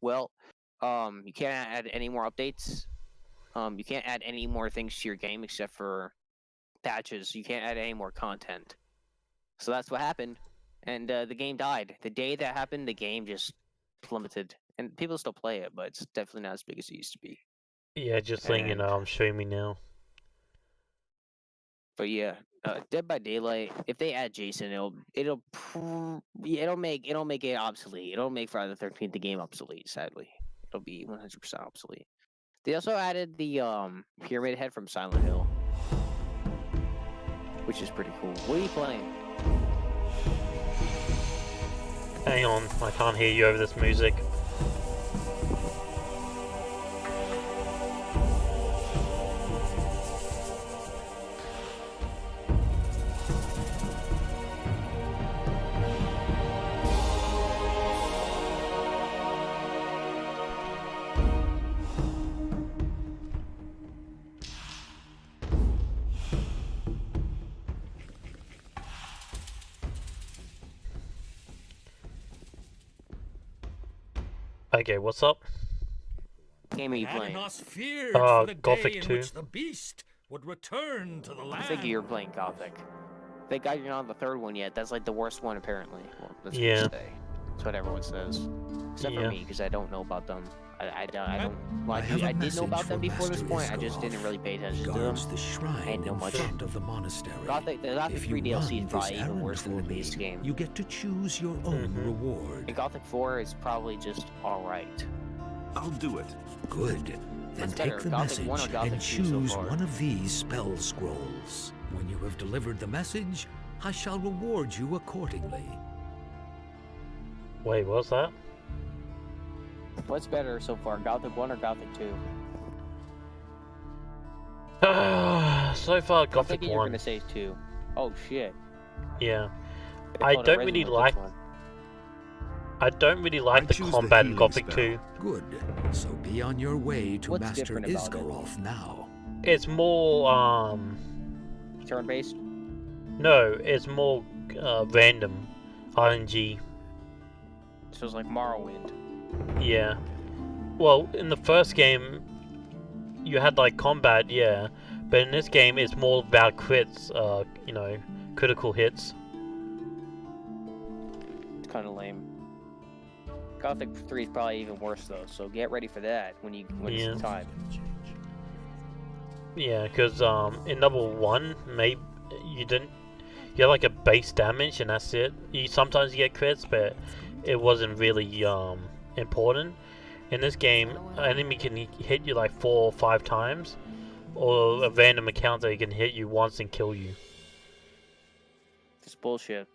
Well, you can't add any more updates. You can't add any more things to your game except for patches. You can't add any more content. So that's what happened, and the game died. The day that happened, the game just plummeted, and people still play it, but it's definitely not as big as it used to be. Yeah, just letting you know, I'm streaming now. But yeah, Dead by Daylight. If they add Jason, it'll make it obsolete. It'll make Friday the 13th the game obsolete. Sadly, it'll be 100% obsolete. They also added the pyramid head from Silent Hill, which is pretty cool. What are you playing? Hang on, I can't hear you over this music. Okay, what's up? What game are you playing? Gothic 2. The beast would return to the land. I think you're playing Gothic. Thank God you're not on the third one yet. That's like the worst one, apparently. Well, that's what you say. That's what everyone says. Except for me, because I don't know about them. I did know about them before this point. I just didn't really pay attention to them. I didn't know much. Of the monastery. Gothic 3 DLC is probably even worse than the base game. You get to choose your own reward. And Gothic 4 is probably just alright. I'll do it. Good. Then take the message and choose one of these spell scrolls. When you have delivered the message, I shall reward you accordingly. Wait, what's that? What's better so far, Gothic 1 or Gothic 2? So far, Gothic 1. You're gonna say 2. Oh shit. Yeah. I don't really like the combat in Gothic 2. Good. So be on your way to Master Isgaroth now. It's more turn-based? No, it's more random RNG. So it's like Morrowind. Yeah. Well, in the first game, you had like combat, yeah, but in this game, it's more about crits. You know, critical hits. It's kind of lame. Gothic 3 is probably even worse though, so get ready for that when it's time. Yeah, because in number 1, maybe you had like a base damage and that's it. Sometimes you get crits, but it wasn't really important. In this game, an enemy can hit you like 4 or 5 times, or a random encounter can hit you once and kill you. It's bullshit.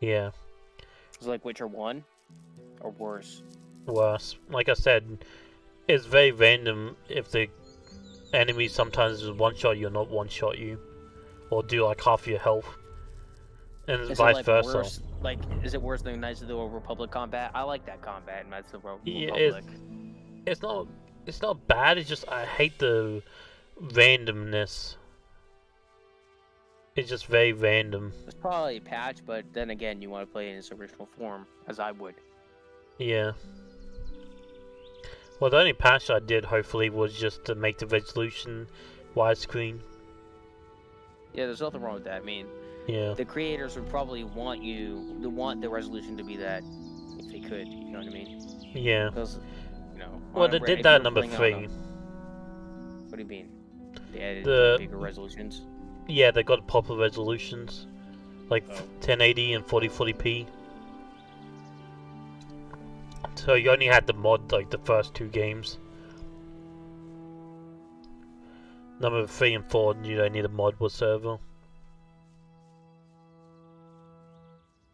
Yeah. It's like Witcher 1, or worse. Worse. Like I said, it's very random if the enemy sometimes just one-shot you or not one-shot you, or do like half your health, and vice versa. Worse? Like, is it worse than Knights of the Old Republic combat? I like that combat in Knights of the Republic. Yeah, it's not bad. It's just I hate the randomness. It's just very random. It's probably a patch, but then again, you want to play it in its original form, as I would. Yeah. Well, the only patch I did, hopefully, was just to make the resolution widescreen. Yeah, there's nothing wrong with that. I mean, yeah, the creators would probably want the resolution to be they could. You know what I mean? Yeah. Because, you know. Well, they did that in number 3. What do you mean? They added bigger resolutions? Yeah, they got proper resolutions, like 1080 and 4040p. So you only had the mod like the first 2 games. Number 3 and 4, you don't need a mod whatsoever.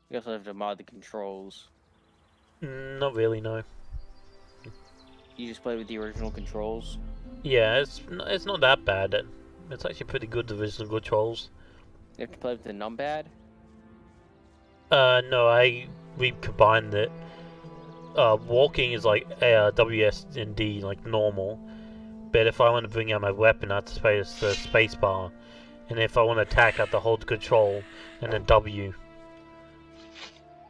You also have to mod the controls. Not really, no. You just play with the original controls? Yeah, it's not that bad. It's actually pretty good, the original controls. You have to play with the numpad? No, I recombined it. Walking is like WSD, like normal. But if I want to bring out my weapon, I have to press the space bar. And if I want to attack, I have to hold control and then W.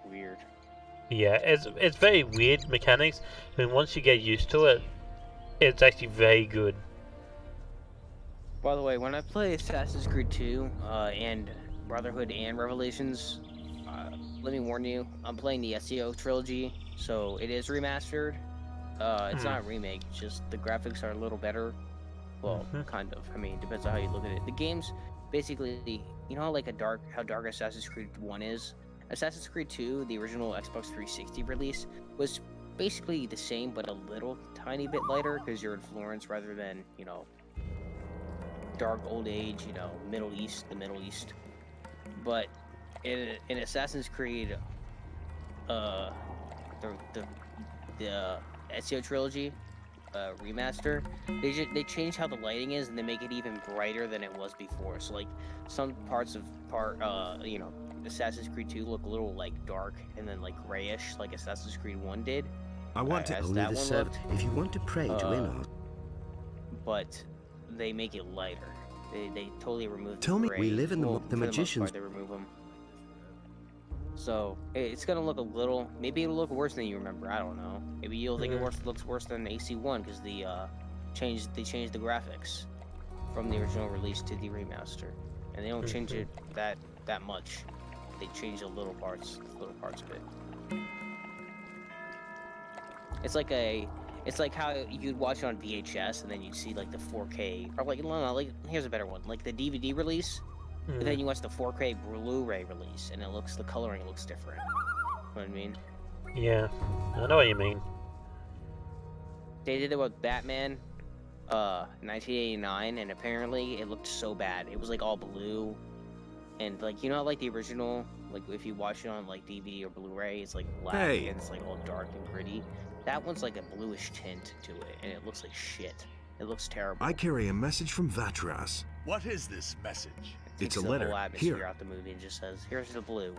Weird. Yeah, it's very weird mechanics, and once you get used to it, it's actually very good. By the way, when I play Assassin's Creed 2 and Brotherhood and Revelations, let me warn you, I'm playing the SEO trilogy, so it is remastered. It's not a remake, it's just the graphics are a little better. Well, kind of. I mean, depends on how you look at it. The game's basically, you know, like how dark Assassin's Creed 1 is. Assassin's Creed 2, the original Xbox 360 release, was basically the same, but a little tiny bit lighter because you're in Florence rather than, you know, dark old age, you know, the Middle East. But in Assassin's Creed, the Ezio trilogy remaster, they changed how the lighting is and they make it even brighter than it was before. So like some you know, Assassin's Creed 2 look a little like dark and then like grayish like Assassin's Creed 1 did. I want to only the serve. If you want to pray to Enos. But they make it lighter. They totally remove the Tell me, gray. we live in the magician's. They remove them. So it's gonna look a little. Maybe it'll look worse than you remember. I don't know. Maybe you'll think it looks worse than AC1 because they changed the graphics from the original release to the remaster, and they don't change it that much. They change the little parts of it. It's like how you'd watch it on VHS and then you'd see like the 4K, or like, no, like, here's a better one, like the DVD release, and then you watch the 4K Blu-ray release, and the coloring looks different. You know what I mean? Yeah, I know what you mean. They did it with Batman, 1989, and apparently it looked so bad. It was like all blue, and like, you know, like the original, like if you watch it on like DVD or Blu-ray, it's like black and it's like all dark and gritty. That one's like a bluish tint to it, and it looks like shit. It looks terrible. I carry a message from Vatras. What is this message? It's a letter. Whole atmosphere Here. out the movie and just says, "Here's the blue."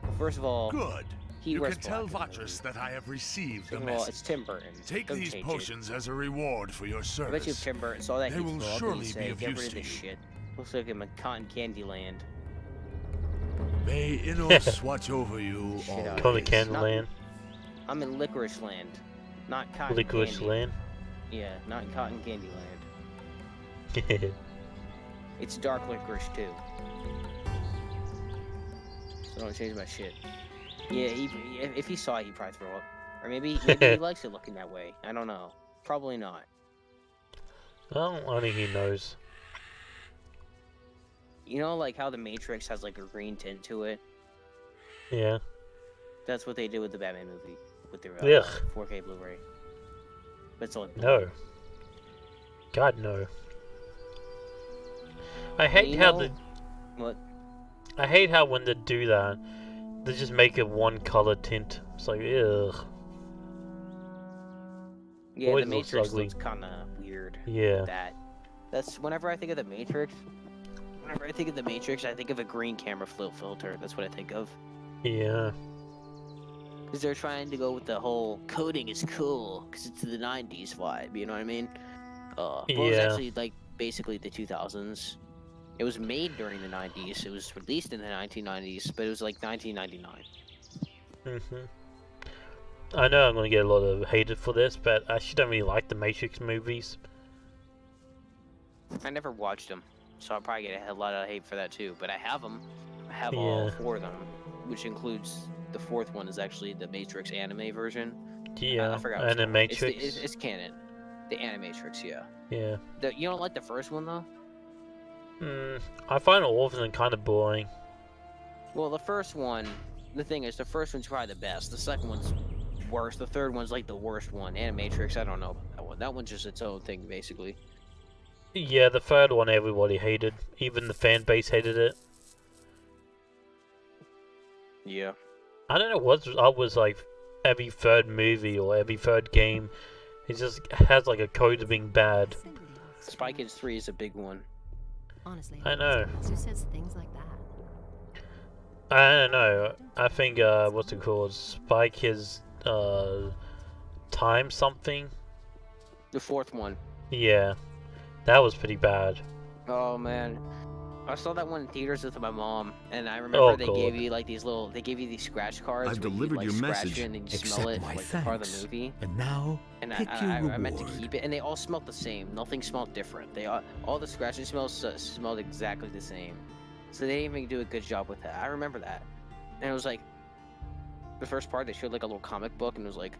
Well, first of all, Good. he You wears can tell black in the Vatras that I have received the Second of all, message. it's Tim Burton. Take Don't these change potions as a reward for your it. I bet you if service. Tim Burton saw that, They he'd will throw up and surely he'd be say, of "Get use rid of to this you." shit. Looks like I'm a cotton candy land." May Enos watch over you Shit out. Call the always. Candyland. I'm in Licorice Land, not cotton Licorice candy. Land. Yeah, not cotton candy land. It's dark licorice too. So don't change my shit. Yeah, if he saw it, he'd probably throw up. Or maybe he likes it looking that way. I don't know. Probably not. Well, I think he knows. You know, like how the Matrix has like a green tint to it? Yeah. That's what they did with the Batman movie. With their Ugh. 4K Blu-ray. But it's all No. God, no. I hate you how know- What? I hate how when they do that, they just make it one color tint. It's like, ugh. Yeah, Always the looks Matrix ugly. looks kind of weird. Yeah. That's whenever I think of the Matrix. Whenever I think of the Matrix, I think of a green camera filter. That's what I think of. Yeah. Because they're trying to go with the whole coding is cool because it's the 90s vibe. You know what I mean? But it was Yeah. actually like basically the 2000s. It was made during the 90s. It was released in the 1990s, but it was like 1999. I know I'm gonna get a lot of hated for this, but I actually don't really like the Matrix movies. I never watched them, so I'll probably get a lot of hate for that too. But I have them. I have all Yeah. 4 of them, which includes the 4th one is actually the Matrix anime version. Yeah. I forgot. And the It's, Matrix. it's canon. The Animatrix, yeah. Yeah. You don't like the first one though? I find all of them kind of boring. Well, the first one, the thing is, the first one's probably the best. The second one's worse. The third one's like the worst one. Animatrix, I don't know about that one. That one's just its own thing, basically. Yeah, the third one everybody hated. Even the fan base hated it. Yeah. I don't know what's up with like every third movie or every third game. It just has like a code of being bad. Spy Kids 3 is a big one. Honestly, I know. who says things like that? I don't know. I think what's it called? Spike is time something. The 4th one. Yeah, that was pretty bad. Oh man. I saw that one in theaters with my mom, and I remember they God. gave you like these scratch cards. I've where delivered you, like, your scratch message. it and you Accept smell it, my like the part of the thanks. movie. And now, And pick your reward. I meant to keep it, and they all smelled the same. Nothing smelled different. They all the scratching smells smelled exactly the same. So they didn't even do a good job with that. I remember that, and it was like the first part. They showed like a little comic book, and it was like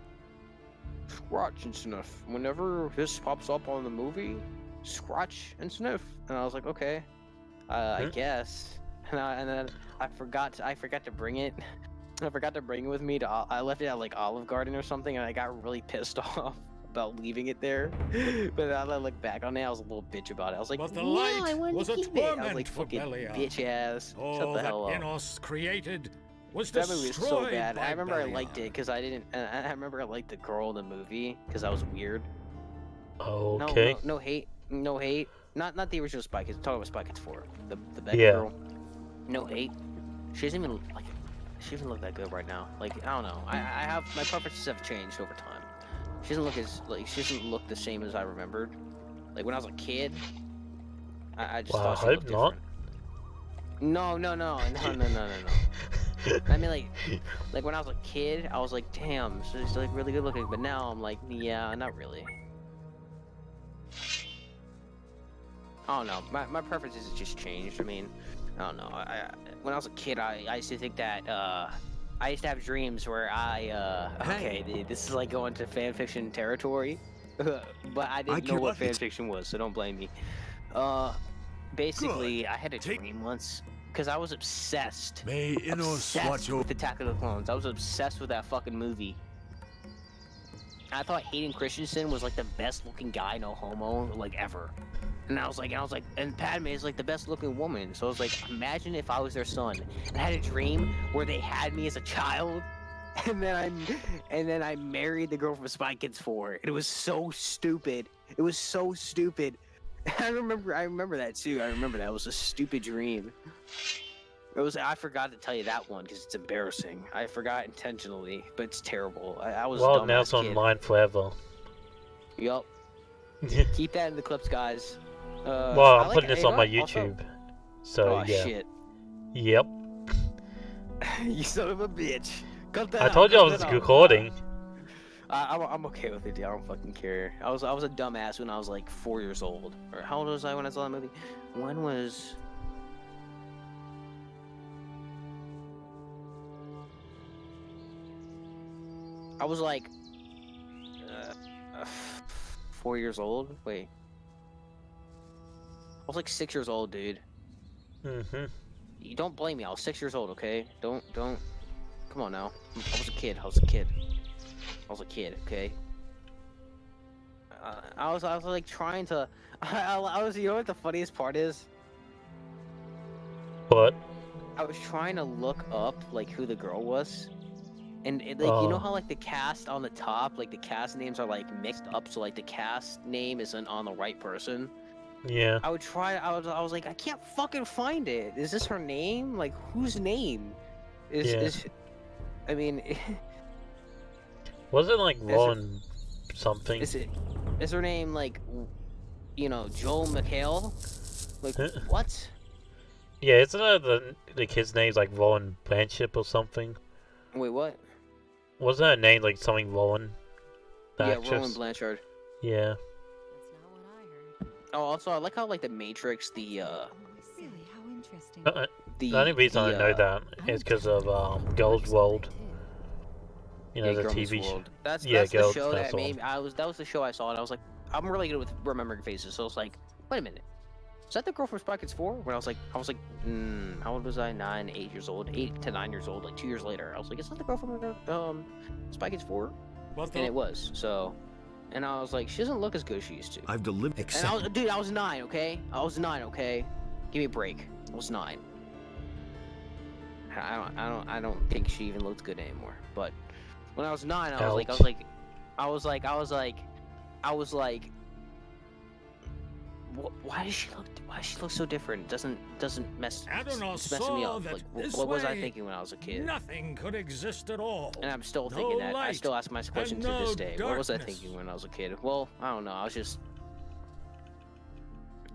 scratch and sniff. Whenever this pops up on the movie, scratch and sniff. And I was like, okay, I guess. And then I forgot to bring it. I forgot to bring it with me to. I left it at like Olive Garden or something, and I got really pissed off about leaving it there. But now that I look back on it, I was a little bitch about it. I was like, But the no, light I wanted was to a keep it. I was torment like, for fucking Belial. bitch ass. Shut All the that hell up. Enos created was That movie was so destroyed bad. by I remember I Belial. liked it because I didn't. I remember I liked the girl in the movie because I was weird. Okay. No hate. No hate. Not the original Spy Kids. Talking about Spy Kids 4. The Becca Yeah. girl. No hate. She doesn't even like. She doesn't look that good right now. Like, I don't know. I have my preferences have changed over time. She doesn't look as like she doesn't look the same as I remembered. Like when I was a kid, I just Well, thought she I looked hope not. different. No. I mean, like when I was a kid, I was like, damn, she's like really good looking. But now I'm like, yeah, not really. I don't know. My preferences have just changed. I mean, I don't know. When I was a kid, I used to think that I used to have dreams where okay, dude, this is like going to fan fiction territory, but I didn't know what fan fiction was, so don't blame me. Basically, I had a dream once because I was obsessed. May Enos watch Obsessed with Attack of the Clones. I was obsessed with that fucking movie. I thought Hayden Christensen was like the best looking guy, no homo, like ever. And I was like, and Padme is like the best looking woman. So I was like, imagine if I was their son. And I had a dream where they had me as a child, and then I married the girl from Spy Kids 4. It was so stupid. It was so stupid. I remember that too. I remember that. It was a stupid dream. I forgot to tell you that one because it's embarrassing. I forgot intentionally, but it's terrible. I was Well, a now dumbass it's kid. online forever. Yup. Keep that in the clips, guys. Well, I'm putting this on my YouTube. So, oh, yeah. shit. Yep. You son of a bitch. Cut that I out, told you I cut was that out. recording. I'm okay with it, dude. I don't fucking care. I was a dumbass when I was like 4 years old. Or how old was I when I saw that movie? When was... I was like... 4 years old? Wait. I was like 6 years old, dude. Mm-hmm. You don't blame me. I was 6 years old, okay? Don't. Come on now. I was a kid. I was a kid, okay? I was like trying to. I was. You know what the funniest part is? What? I was trying to look up like who the girl was, and you know how like the cast on the top, like the cast names are like mixed up, so like the cast name isn't on the right person. Yeah. I would try. I was like, I can't fucking find it. Is this her name? Like, whose name? Is I mean, Was it like Ron something? is her name like, you know, Joel McHale? Like what? Yeah, isn't it the kid's name's like Rowan Blanchard or something? Wait, what? Wasn't her name like something Rowan? The Yeah, actress? Rowan Blanchard. Yeah. That's not what I heard. Oh, also I like how like the Matrix, Really, how interesting. The only reason I know that is because of Girls World. You know, yeah, the Girls TV show. World. That's Yeah, the Girls, show that's that the made that was the show I saw, and I was like, I'm really good with remembering faces. So I was like, wait a minute, is that the girl from Spy Kids 4? When I was like, how old was I? 8 years old, 8 to 9 years old. Like 2 years later, I was like, is that the girl from Spy Kids 4? And it was. So, and I was like, she doesn't look as good as she used to. I've delivered. And dude, I was 9, okay? I was 9, okay? Give me a break. I was 9. I don't think she even looked good anymore. But when I was 9, I was like, why does she look so different? Doesn't mess it's messing me up. Like, what was I thinking when I was a kid? Nothing could exist at all. And I'm still thinking that. I still ask my question to this day. What was I thinking when I was a kid? Well, I don't know. I was just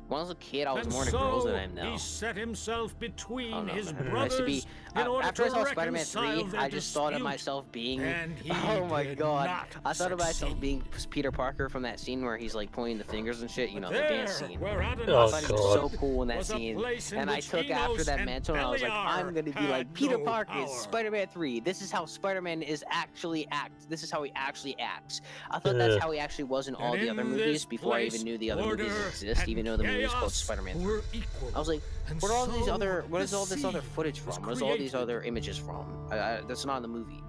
When I was a kid, I was And more into so girls than I am now. he set himself between Oh, no, his man. I used brothers to be, in order after I to saw Spider-Man reconcile 3, their I just thought of dispute. myself being. And he Oh my did god! not I thought of myself succeed. being Peter Parker from that scene where he's like pointing the fingers and shit. You know, the There, dance scene. where I Oh, thought he God. was so cool in that was a scene, place in and I which took after Enos that and mantle, and I was like, I'm gonna be Beliar like had Peter no Parker is power. Spider-Man 3. This is how Spider-Man is actually act. This is how he actually acts. I thought that's how he actually was in all And the other in movies this before I even place, knew the other movies order exist, and even though the movie was called chaos Spider-Man 3. were equal. I was like, And what are all these so other? What the is all this other sea footage was from? What is all these created. other images from? That's not in the movie.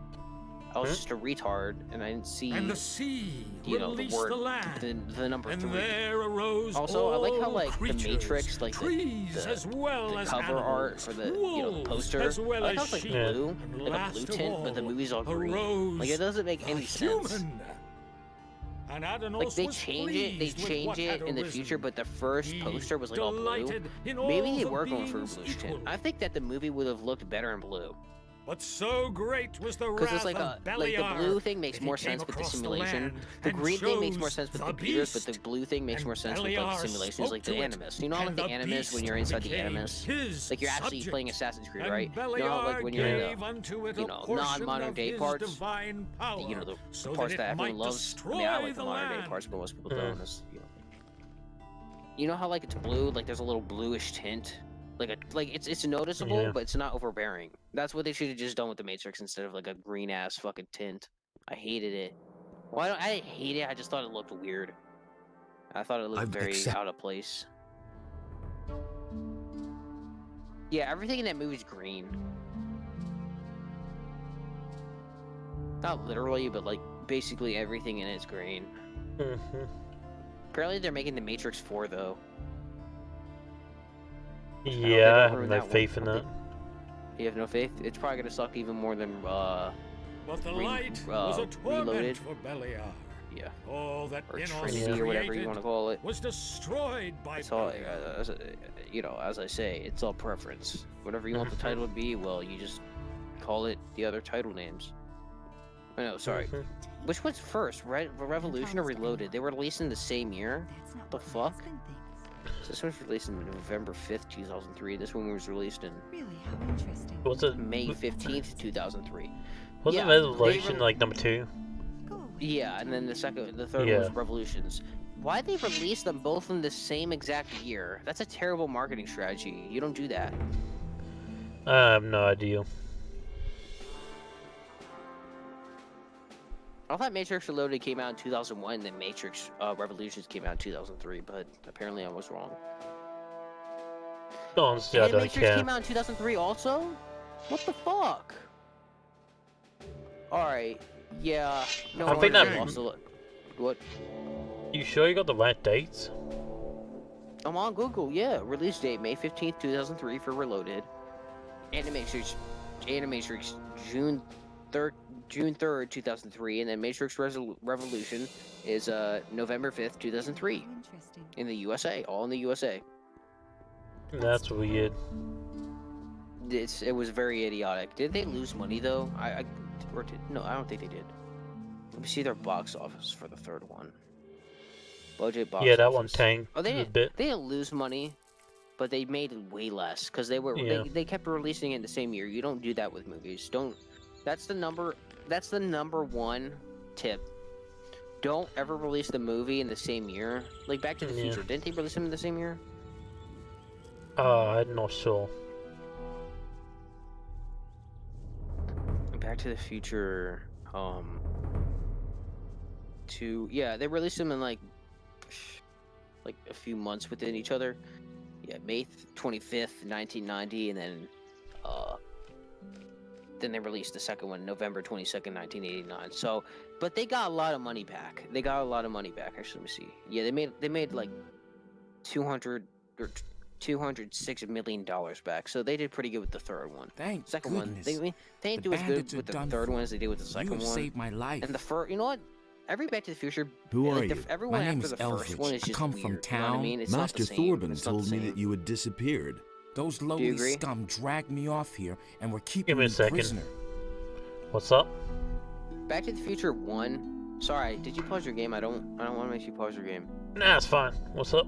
I was just a retard, and I didn't see, And the sea you know, the released word, the land. the number And 3. there arose Also, I like how all like the creatures, Matrix, like trees the as well the as cover animals, art for the you know the wolves poster. as well I like how as it's like sheep, blue, and like a last blue of tint, but the all movie's all green. arose Like it doesn't make the any sense. human. And Adanos Like they was change it, they pleased with change what it had in the arisen. future, but the first He poster was like all blue. delighted in all Maybe they the were going for a beings bluish tint. equal. I think that the movie would have looked better in blue. But so great was the Because wrath it's like of like the Beliar blue thing makes that he more came sense with the across simulation. land The and green thing makes more chose sense with the computers, but the beast, blue thing makes and more sense with like Beliar simulations, like the spoke to it, Animus. You know, like and the the Animus when beast you're inside the became Animus, his like you're actually subject. playing Assassin's Creed, And right? You know, Beliar like when you're in gave the unto it you a know, portion non-modern of day his parts, divine power, you know, the so parts that that it everyone might loves. I mean, I like the destroy modern day land. parts, but most people don't. It's, you know how like it's blue, like there's a little bluish tint, like it's noticeable, Yeah. but it's not overbearing. That's what they should have just done with the Matrix instead of like a green ass fucking tint. I hated it. Well, I didn't hate it. I just thought it looked weird. I thought it looked very out of place. Yeah, everything in that movie's green. Not literally, but like basically everything in it's green. Mm-hmm. Apparently they're making the Matrix 4 though. Yeah, I have ruin no that faith in one. that. You have no faith? It's probably gonna suck even more than But the light was a torment Reloaded. for Beliar. Yeah, All that or Enos Trinity or whatever you created want to call it. was destroyed by It's all, Beliar. you know, as I say, it's all preference. Whatever you want the title to be, well, you just call it the other title names. Oh, no, sorry. Mhm. Which one's first, Revolution or Reloaded? They were released in the same year. That's not The what my fuck? husband thinks. So this one was released in November 5th, 2003. This one was released in Really, how interesting. Was it May 15th, 2003. wasn't yeah, they Revelation were- like number 2? Go away. Yeah, and then the third one Yeah. was Revolutions. Why'd they release them both in the same exact year? That's a terrible marketing strategy. You don't do that. I have no idea. I thought Matrix Reloaded came out in 2001, and then Matrix Revolutions came out in 2003, but apparently I was wrong. Honestly, I And don't Matrix care. came out in 2003 also? What the fuck? Alright, yeah. No I think wonder they that- lost a lot. What? You sure you got the right dates? I'm on Google, yeah. Release date, May 15th, 2003 for Reloaded. Animatrix June 3rd, 2003, and then Matrix Revolution is November 5th, 2003 How interesting. in the USA, all in the USA. That's weird. It was very idiotic. Did they lose money though? No, I don't think they did. Let me see their box office for the third one. Budget box. Yeah, that one office. tanked Oh, they a didn't. bit. They didn't lose money, but they made way less because they were Yeah. they kept releasing it in the same year. You don't do that with movies. Don't. That's the number one tip. Don't ever release the movie in the same year. Like Back to the Yeah. Future, didn't they release them in the same year? I'm not sure. Back to the Future, they released them in like a few months within each other. Yeah, May 25th, 1990, and then they released the second one, November 22nd, 1989. So, but they got a lot of money back. Actually, let me see. Yeah, they made like $206 million back. So they did pretty good with the third one. Thank Second goodness. one, they didn't The do as good bandits are with the done third for. one as they did with the You second have one. saved my life. And the first, you know what? Every Back to the Future, Who are like you? everyone My name after is the first one Eldridge. is I just come weird. from You know what I town. mean? It's Master not the same. Thorben It's not told the me same. that you had disappeared. Those lowly agree? scum dragged me off here and were keeping Give me a me second. prisoner. What's up? Back to the Future 1. Sorry, did you pause your game? I don't want to make you pause your game. Nah, it's fine. What's up?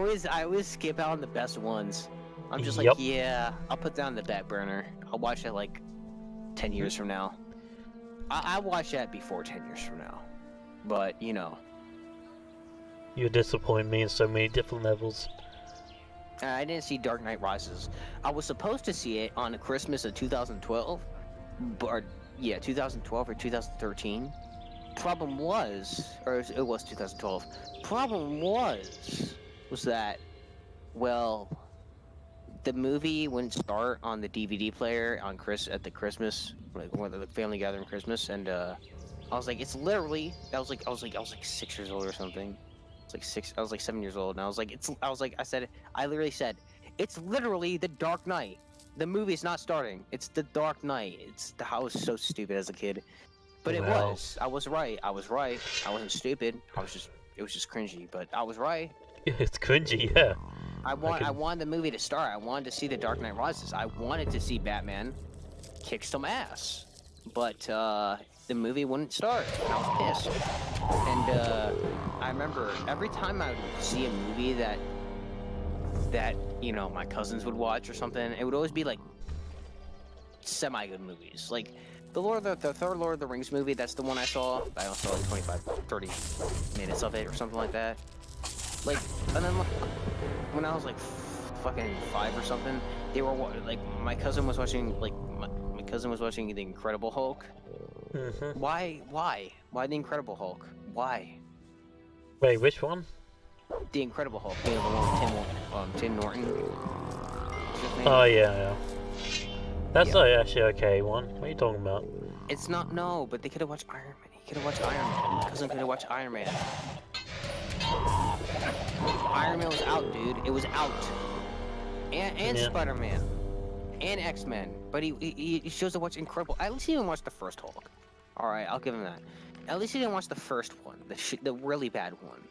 always skip out on the best ones. I'm just Yup. like, yeah, I'll put that on the back burner. I'll watch it like 10 years from now. I watch that before 10 years from now. But, you know. You disappoint me in so many different levels. I didn't see Dark Knight Rises. I was supposed to see it on Christmas of 2012. But, yeah, 2012 or 2013. Problem was, or it was 2012. Problem was that, well, the movie wouldn't start on the DVD player on at the Christmas, like one of the family gathering Christmas, and I was like, it's literally, I was like 6 years old or something. I was like 7 years old, and I literally said, it's literally The Dark Knight. The movie's not starting. It's The Dark Knight. I was so stupid as a kid, but it Wow. was. I was right. I wasn't stupid. It was just cringy, but I was right. It's cringy, yeah. I wanted the movie to start. I wanted to see The Dark Knight Rises. I wanted to see Batman kick some ass, but the movie wouldn't start. I was pissed. And I remember every time I would see a movie that you know my cousins would watch or something, it would always be like semi-good movies. Like the third Lord of the Rings movie. That's the one I saw. I only saw like 25, 30 minutes of it or something like that. Like, and then when I was like fucking 5 or something, they were like my cousin was watching The Incredible Hulk. Mm-hmm. Why the Incredible Hulk? Why? Wait, which one? The Incredible Hulk, you know, the one with Tim Norton. What's his name? Oh yeah. That's Yeah. not actually okay one. What are you talking about? It's not, no, but they could have watched Iron Man. He could have watched Iron Man. My cousin could have watched Iron Man. Iron Man was out, dude. It was out. And Yeah. Spider-Man. And X-Men. But he chose to watch Incredible. At least he didn't watch the first Hulk. Alright, I'll give him that. At least he didn't watch the first one. The really bad one.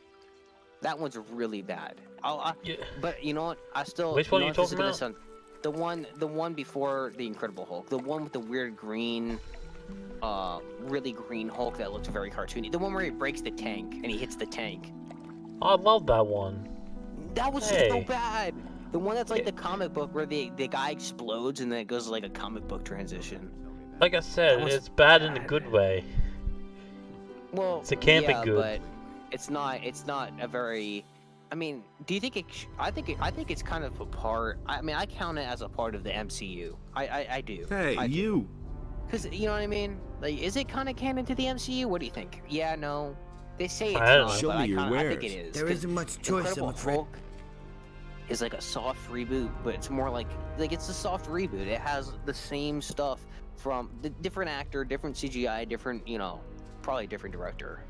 That one's really bad. Yeah. But you know what? I still... Which one you are you know what, this is talking gonna about? sound- the one before the Incredible Hulk. The one with the weird green... really green Hulk that looks very cartoony. The one where he breaks the tank and he hits the tank. I love that one. That was so Hey. bad. The one that's like the comic book where the guy explodes and then it goes like a comic book transition. Like I said, That was it's bad in a bad. good way. Well, So it can't be yeah, good. but it's not a very. I mean, do you think it? I think it's kind of a part. I mean, I count it as a part of the MCU. I do. Hey, I do. you! Because you know what I mean. Like, is it kind of canon to the MCU? What do you think? Yeah, no. They say it's I don't not, know. Show but me I, your kinda, I think wares. it is. There 'cause isn't much choice, I'm Incredible afraid. Hulk is like a soft reboot, but it's more like it's a soft reboot. It has the same stuff from the different actor, different CGI, different probably different director.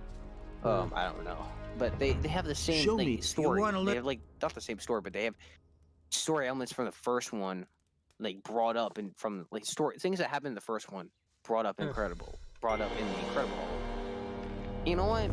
I don't know, but they have the same Show me. story. You wanna They let- have like not the same story, but they have story elements from the first one, like brought up and from like story things that happened in the first one brought up in the Incredible Hulk. You know what?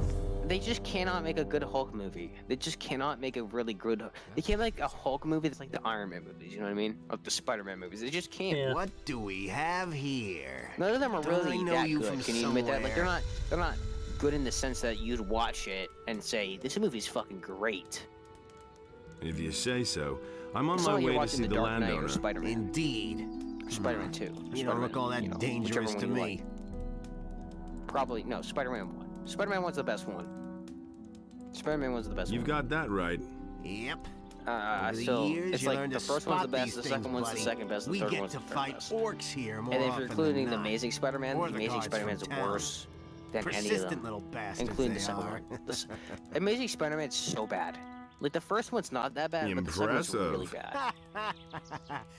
They just cannot make a good Hulk movie. They just cannot make a really good. They can't make a Hulk movie that's like the Iron Man movies. You know what I mean? Or the Spider-Man movies. They just can't. Yeah. What do we have here? None of them are Don't I really know that you good. from Can you admit that? Like somewhere? they're not good in the sense that you'd watch it and say this movie's fucking great. If you say so. I'm on It's my not like you're way to watching see The the Dark Knight landowner. or Spider-Man. Indeed. Or Spider-Man 2. You don't Spider-Man, look all that whichever dangerous one to you me. like. Probably no. Spider-Man 1. Spider-Man 1's the best one. Spider-Man 1's the best You've one. got that right. Yep. Over the So years, it's you like learn the to first one's the spot best, these the things, second one's the buddy. second best, the We third get one's to the third fight best. orcs here more And if often you're including than the not. Amazing Spider-Man, Or the the Amazing guards Spider-Man's from town. worse than any of Persistent them, little bastards including they the second are. one. Amazing Spider-Man's so bad. Like the first one's not that bad, but the second one's really Impressive. bad.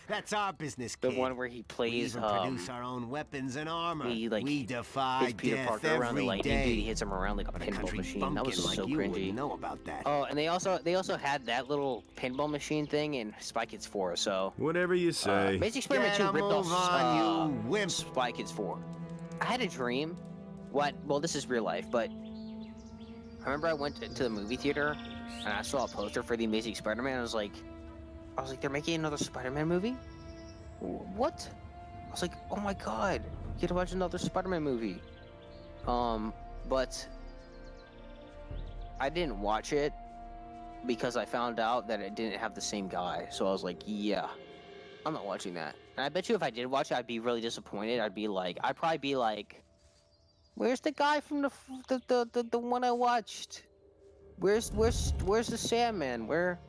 That's our business, The kid. one where he We plays even produce our own weapons and armor. he, like, we defy hits Peter death Parker around the every lightning dude. He day. hits him around like a But a pinball country machine. That was bumpkin like so you cringy. wouldn't know about that. Oh, and they also had that little pinball machine thing in Spy Kids 4. So Whatever you say. Amazing Spider-Man 2 Get a ripped off move on, you wimp. Spy Kids 4. I had a dream. Well, this is real life, but I remember I went to the movie theater and I saw a poster for the Amazing Spider-Man. I was like, they're making another Spider-Man movie? What? I was like, oh my god, you get to watch another Spider-Man movie. But I didn't watch it because I found out that it didn't have the same guy. So I was like, yeah, I'm not watching that. And I bet you if I did watch it, I'd be really disappointed. I'd probably be like, "Where's the guy from the one I watched? Where's the Sandman? Where